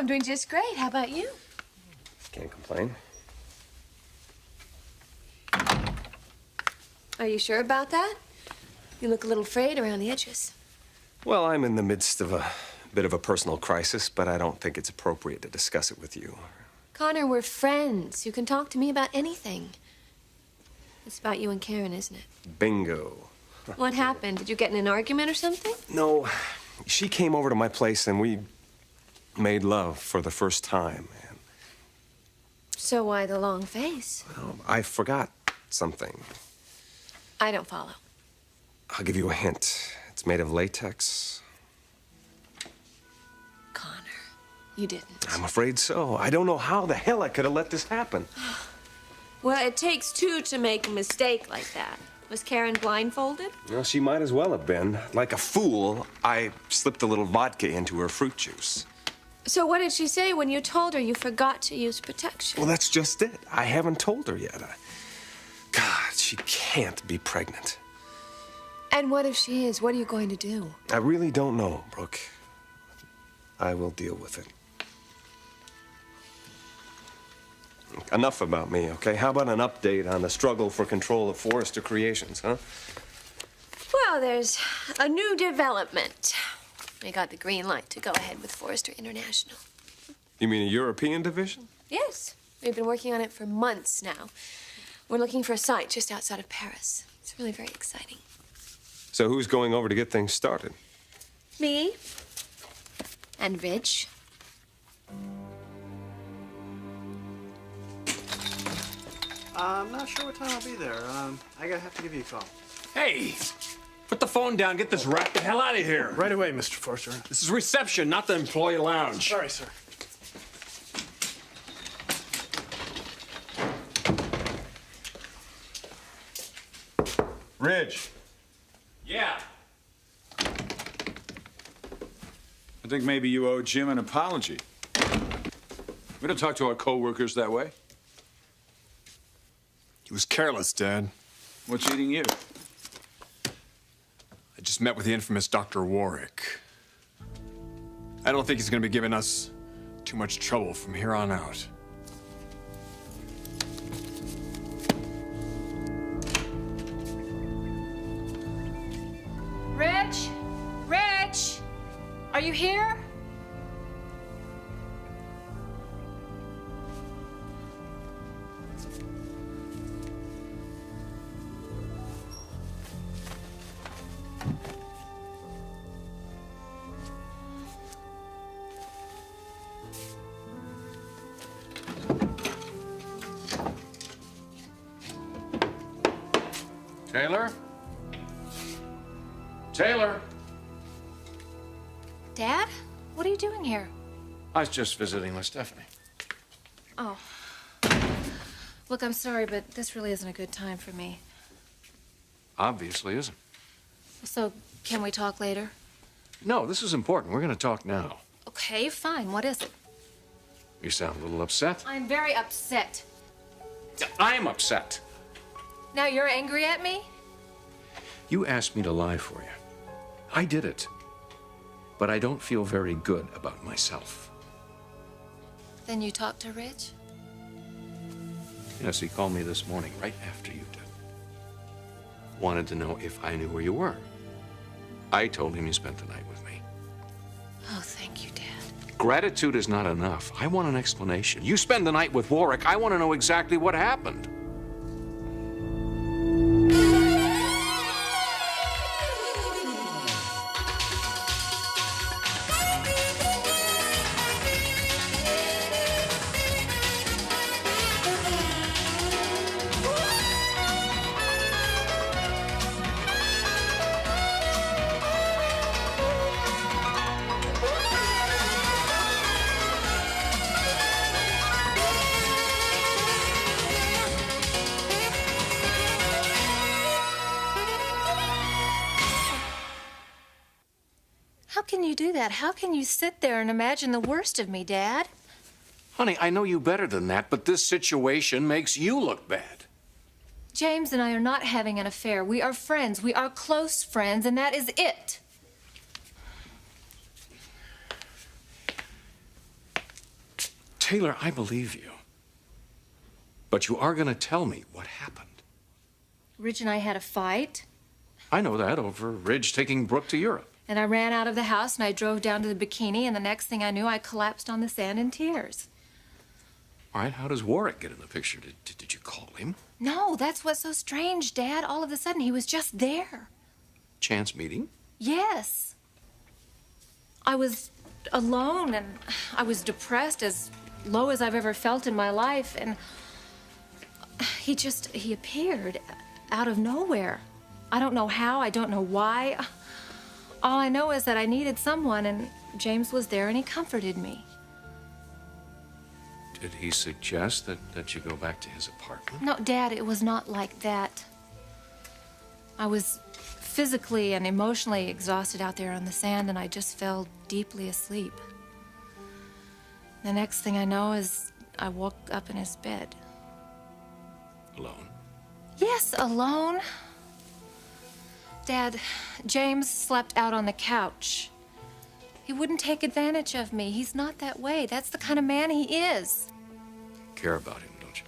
I'm doing just great. How about you? Can't complain. Are you sure about that? You look a little frayed around the edges. Well, I'm in the midst of a bit of a personal crisis, but I don't think it's appropriate to discuss it with you. Connor, we're friends. You can talk to me about anything. It's about you and Karen, isn't it? Bingo. What happened? Did you get in an argument or something? No, she came over to my place and we made love for the first time. And So why the long face? well, I forgot something. I don't follow. I'll give you a hint. It's made of latex. Connor, you didn't. I'm afraid so. I don't know how the hell I could have let this happen. Well, it takes two to make a mistake like that. Was Karen blindfolded? Well, she might as well have been. Like a fool, I slipped a little vodka into her fruit juice. So what did she say when you told her you forgot to use protection? Well, that's just it. I haven't told her yet. God, she can't be pregnant. And what if she is? What are you going to do? I really don't know, Brooke. I will deal with it. Enough about me, okay? How about an update on the struggle for control of Forrester Creations, huh? Well, there's a new development. I got the green light to go ahead with Forrester International. You mean a European division? Yes, we've been working on it for months now. We're looking for a site just outside of Paris. It's really very exciting. So who's going over to get things started? Me and Ridge. I'm not sure what time I'll be there. I have to give you a call. Hey, put the phone down. Get this rat the hell out of here. Right away, Mr. Forster. This is reception, not the employee lounge. Sorry, sir. Ridge. Yeah. I think maybe you owe Jim an apology. We don't talk to our co-workers that way. He was careless, Dad. What's eating you? I just met with the infamous Dr. Warwick. I don't think he's gonna be giving us too much trouble from here on out. Ridge? Ridge? Are you here? Taylor? Taylor? Dad? What are you doing here? I was just visiting with Stephanie. Oh. Look, I'm sorry, but this really isn't a good time for me. Obviously isn't. So, can we talk later? No, this is important. We're going to talk now. Okay, fine. What is it? You sound a little upset. I'm very upset. I'm upset. Now you're angry at me? You asked me to lie for you. I did it. But I don't feel very good about myself. Then you talked to Ridge? Yes, he called me this morning, right after you did. Wanted to know if I knew where you were. I told him you spent the night with me. Oh, thank you, Dad. Gratitude is not enough. I want an explanation. You spend the night with Warwick. I want to know exactly what happened. How can you do that? How can you sit there and imagine the worst of me, Dad? Honey, I know you better than that, but this situation makes you look bad. James and I are not having an affair. We are friends. We are close friends, and that is it. Taylor, I believe you. But you are going to tell me what happened. Ridge and I had a fight, I know that over Ridge taking Brooke to Europe. and I ran out of the house and I drove down to the bikini, and the next thing I knew, I collapsed on the sand in tears. All right, how does Warwick get in the picture? Did you call him? No, that's what's so strange, Dad. All of a sudden, he was just there. Chance meeting? Yes. I was alone, and I was depressed, as low as I've ever felt in my life, and he appeared out of nowhere. I don't know how, I don't know why. All I know is that I needed someone, and James was there, and he comforted me. Did he suggest that you go back to his apartment? No, Dad, it was not like that. I was physically and emotionally exhausted out there on the sand, and I just fell deeply asleep. The next thing I know is I woke up in his bed. Alone? Yes, alone. Dad, James slept out on the couch. He wouldn't take advantage of me. He's not that way. That's the kind of man he is. Care about him, don't you?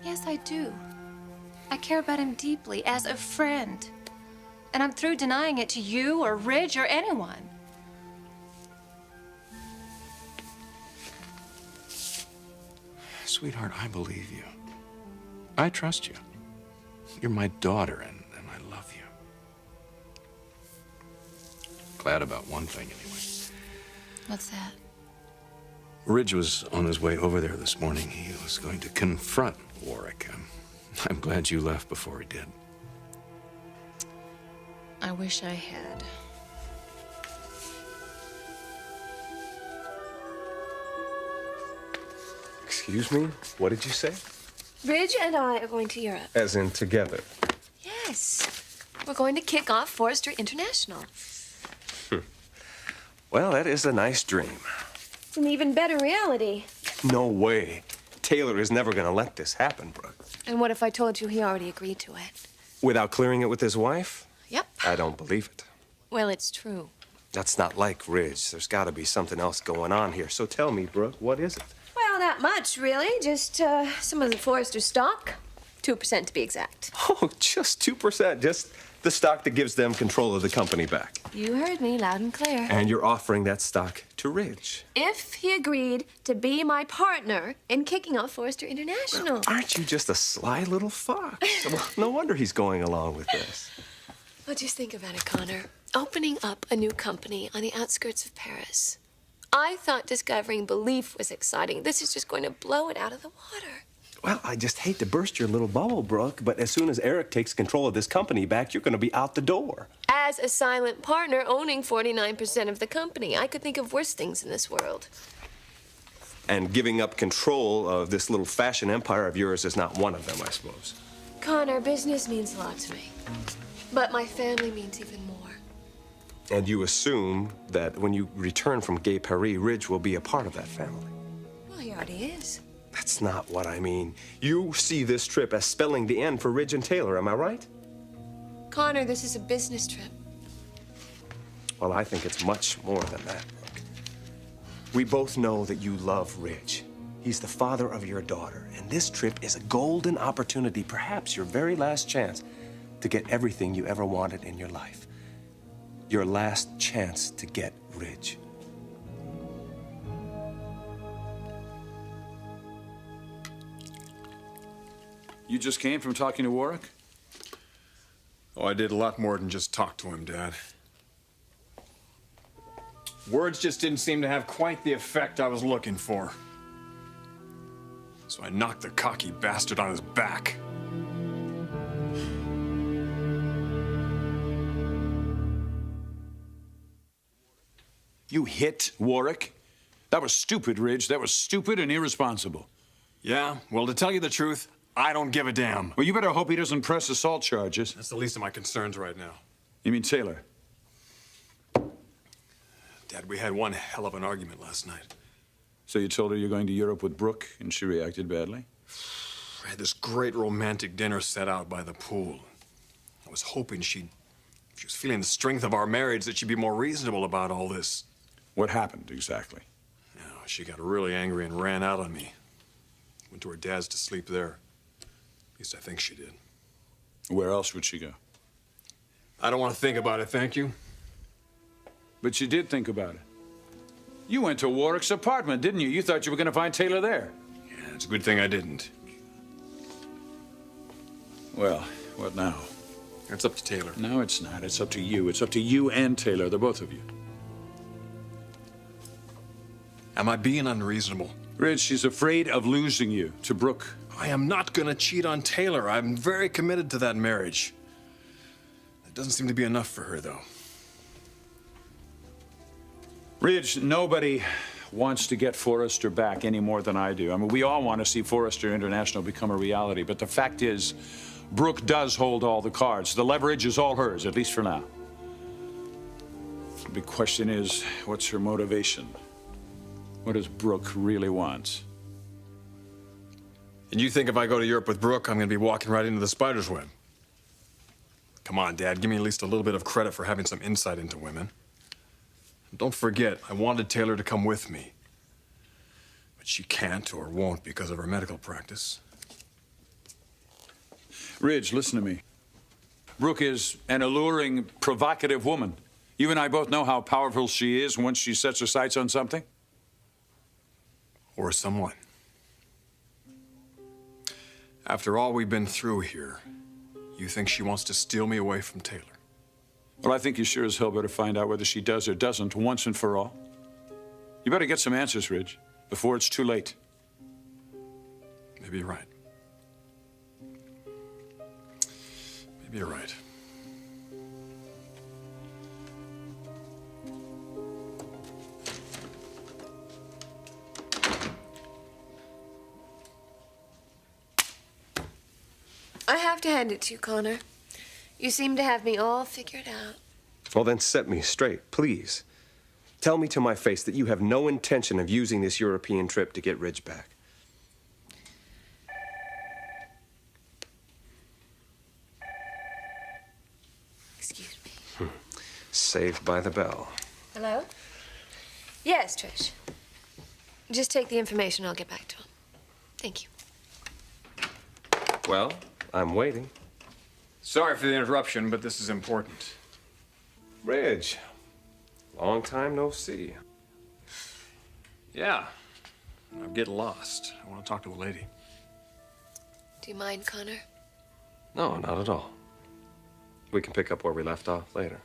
Yes, I do. I care about him deeply, as a friend. And I'm through denying it to you or Ridge or anyone. Sweetheart, I believe you. I trust you. You're my daughter, and I love you. Glad about one thing, anyway. What's that? Ridge was on his way over there this morning. He was going to confront Warwick. I'm glad you left before he did. I wish I had. Excuse me? What did you say? Ridge and I are going to Europe. As in together. Yes. We're going to kick off Forrester International. Well, that is a nice dream. It's an even better reality. No way. Taylor is never going to let this happen, Brooke. And what if I told you he already agreed to it? Without clearing it with his wife? Yep. I don't believe it. Well, it's true. That's not like Ridge. There's got to be something else going on here. So tell me, Brooke, what is it? Well, not much, really. Just some of the Forrester stock. 2% to be exact. Oh, just 2%. Just the stock that gives them control of the company back. You heard me loud and clear. And you're offering that stock to Ridge. If he agreed to be my partner in kicking off Forrester International. Well, aren't you just a sly little fox? Well, no wonder he's going along with this. Well, just think about it, Connor. Opening up a new company on the outskirts of Paris. I thought discovering belief was exciting. This is just going to blow it out of the water. Well, I just hate to burst your little bubble, Brooke, but as soon as Eric takes control of this company back, you're going to be out the door. As a silent partner owning 49% of the company, I could think of worse things in this world. And giving up control of this little fashion empire of yours is not one of them, I suppose. Connor, business means a lot to me. But my family means even more. And you assume that when you return from Gay Paris, Ridge will be a part of that family. Well, he already is. That's not what I mean. You see this trip as spelling the end for Ridge and Taylor, am I right? Connor, this is a business trip. Well, I think it's much more than that, Brooke. We both know that you love Ridge. He's the father of your daughter, and this trip is a golden opportunity, perhaps your very last chance, to get everything you ever wanted in your life. Your last chance to get Ridge. You just came from talking to Warwick? Oh, I did a lot more than just talk to him, Dad. Words just didn't seem to have quite the effect I was looking for. So I knocked the cocky bastard on his back. You hit Warwick? That was stupid, Ridge. That was stupid and irresponsible. Yeah, well, to tell you the truth, I don't give a damn. Well, you better hope he doesn't press assault charges. That's the least of my concerns right now. You mean Taylor? Dad, we had one hell of an argument last night. So you told her you're going to Europe with Brooke, and she reacted badly? I had this great romantic dinner set out by the pool. I was hoping if she was feeling the strength of our marriage, that she'd be more reasonable about all this. What happened exactly? You know, She got really angry and ran out on me. Went to her dad's to sleep there. At least I think she did. Where else would she go? I don't want to think about it, thank you. But you did think about it. You went to Warwick's apartment, didn't you? You thought you were going to find Taylor there. Yeah, it's a good thing I didn't. Well, what now? It's up to Taylor. No, it's not. It's up to you. It's up to you and Taylor, the both of you. Am I being unreasonable? Ridge, she's afraid of losing you to Brooke. I am not gonna cheat on Taylor. I'm very committed to that marriage. It doesn't seem to be enough for her, though. Ridge, nobody wants to get Forrester back any more than I do. I mean, we all want to see Forrester International become a reality, but the fact is, Brooke does hold all the cards. The leverage is all hers, at least for now. The big question is, what's her motivation? What does Brooke really want? And you think if I go to Europe with Brooke, I'm gonna be walking right into the spider's web? Come on, Dad, give me at least a little bit of credit for having some insight into women. And don't forget, I wanted Taylor to come with me. But she can't or won't because of her medical practice. Ridge, listen to me. Brooke is an alluring, provocative woman. You and I both know how powerful she is once she sets her sights on something. Or someone. After all we've been through here, you think she wants to steal me away from Taylor? Well, I think you sure as hell better find out whether she does or doesn't once and for all. You better get some answers, Ridge, before it's too late. Maybe you're right. Maybe you're right. I have to hand it to you, Connor. You seem to have me all figured out. Well, then set me straight, please. Tell me to my face that you have no intention of using this European trip to get Ridge back. Excuse me. Saved by the bell. Hello? Yes, Trish. Just take the information. I'll get back to him. Thank you. Well, I'm waiting. Sorry for the interruption, but this is important. Ridge, long time no see. Yeah. I'm getting lost. I want to talk to the lady. Do you mind, Connor? No, not at all. We can pick up where we left off later.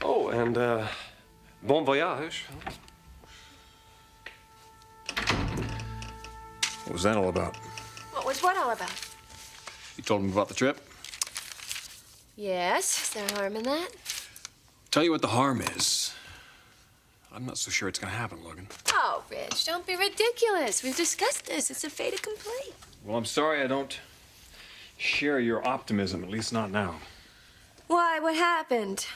Oh, and, bon voyage. What was that all about? What was what all about? You told him about the trip? Yes. Is there harm in that? Tell you what the harm is. I'm not so sure it's gonna happen, Logan. Oh, Rich, don't be ridiculous. We've discussed this. It's a fait accompli. Well, I'm sorry I don't share your optimism, at least not now. Why? What happened?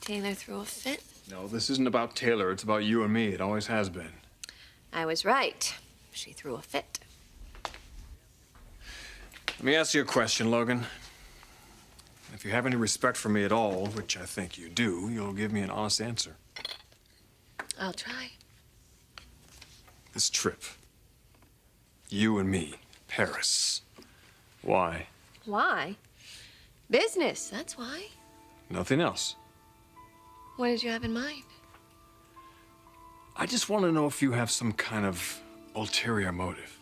Taylor threw a fit? No, this isn't about Taylor. It's about you and me. It always has been. I was right. She threw a fit. Let me ask you a question, Logan. If you have any respect for me at all, which I think you do, you'll give me an honest answer. I'll try. This trip. You and me. Paris. Why? Why? Business, that's why. Nothing else. What did you have in mind? I just want to know if you have some kind of ulterior motive.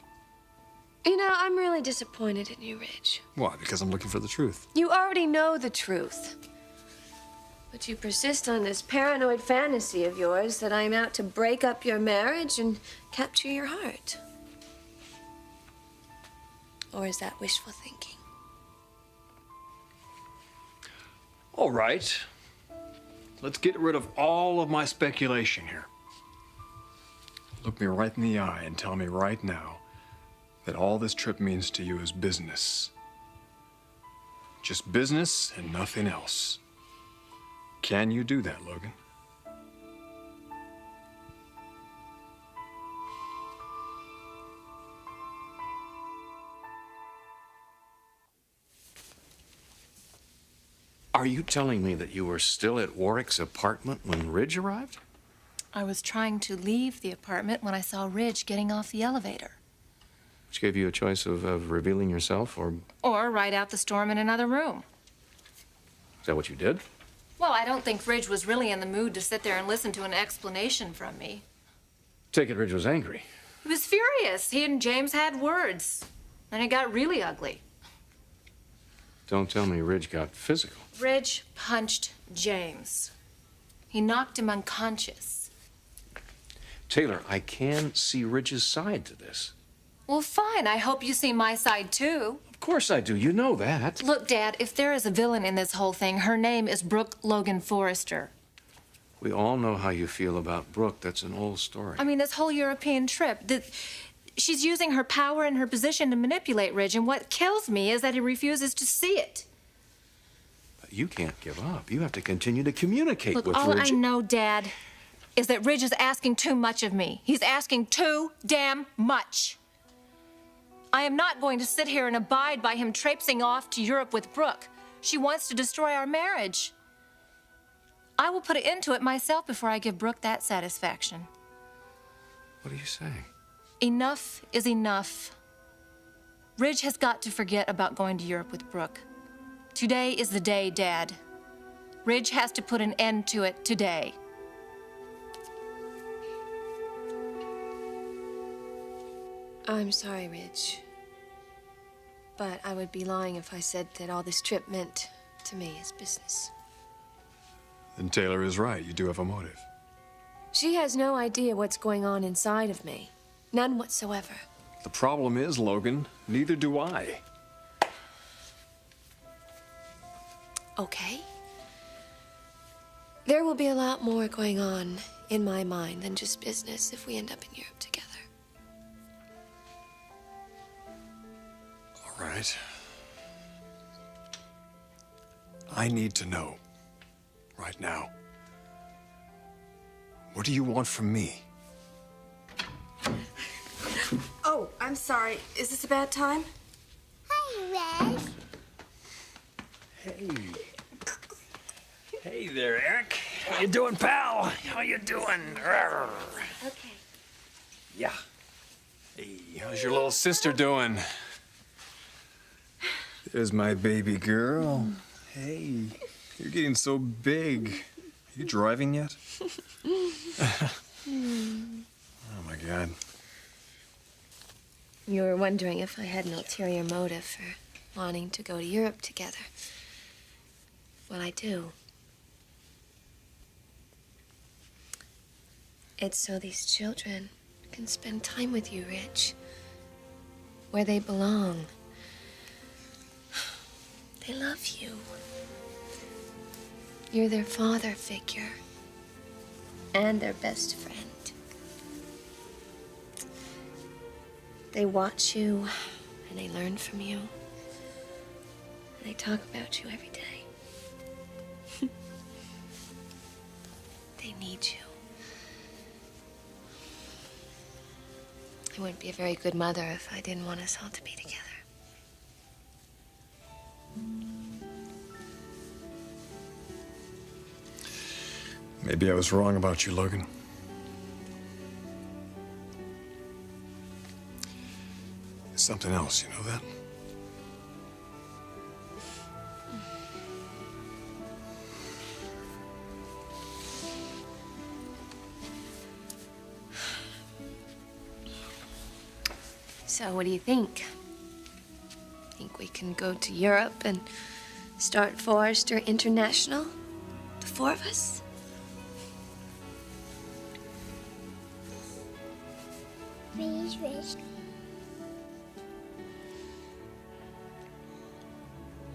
You know, I'm really disappointed in you, Ridge. Why? Because I'm looking for the truth. You already know the truth. But you persist on this paranoid fantasy of yours that I'm out to break up your marriage and capture your heart. Or is that wishful thinking? All right. Let's get rid of all of my speculation here. Look me right in the eye and tell me right now that all this trip means to you is business. Just business and nothing else. Can you do that, Logan? Are you telling me that you were still at Warwick's apartment when Ridge arrived? I was trying to leave the apartment when I saw Ridge getting off the elevator. Which gave you a choice of revealing yourself or... Or ride out the storm in another room. Is that what you did? Well, I don't think Ridge was really in the mood to sit there and listen to an explanation from me. Take it Ridge was angry. He was furious. He and James had words. And it got really ugly. Don't tell me Ridge got physical. Ridge punched James. He knocked him unconscious. Taylor, I can see Ridge's side to this. Well, fine. I hope you see my side, too. Of course I do. You know that. Look, Dad, if there is a villain in this whole thing, her name is Brooke Logan Forrester. We all know how you feel about Brooke. That's an old story. I mean, this whole European trip, she's using her power and her position to manipulate Ridge, and what kills me is that he refuses to see it. But you can't give up. You have to continue to communicate Look, with all Ridge. I know, Dad, is that Ridge is asking too much of me. He's asking too damn much. I am not going to sit here and abide by him traipsing off to Europe with Brooke. She wants to destroy our marriage. I will put an end to it myself before I give Brooke that satisfaction. What are you saying? Enough is enough. Ridge has got to forget about going to Europe with Brooke. Today is the day, Dad. Ridge has to put an end to it today. I'm sorry, Ridge. But I would be lying if I said that all this trip meant to me is business. Then Taylor is right. You do have a motive. She has no idea what's going on inside of me. None whatsoever. The problem is, Logan, neither do I. Okay. There will be a lot more going on in my mind than just business if we end up in Europe together. All right. I need to know, right now, what do you want from me? Oh, I'm sorry. Is this a bad time? Hi, Red. Hey. Hey there, Eric. How you doing, pal? How you doing? Okay. Yeah. Hey, how's your little sister doing? There's my baby girl. Hey, you're getting so big. Are you driving yet? Oh, my God. You were wondering if I had an ulterior motive for wanting to go to Europe together. Well, I do. It's so these children can spend time with you, Ridge. Where they belong. They love you. You're their father figure. And their best friend. They watch you, and they learn from you. And they talk about you every day. They need you. I wouldn't be a very good mother if I didn't want us all to be together. Maybe I was wrong about you, Logan. It's something else, you know that? So what do you think? Think we can go to Europe and start Forrester International? The four of us? Please, Ridge.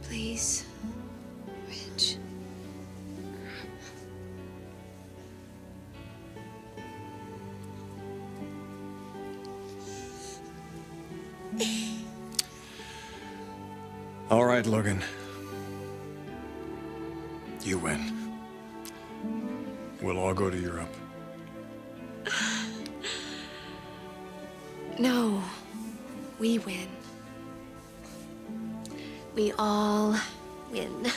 Please, Ridge. All right, Logan. You win. We'll all go to Europe. No, we win. We all win.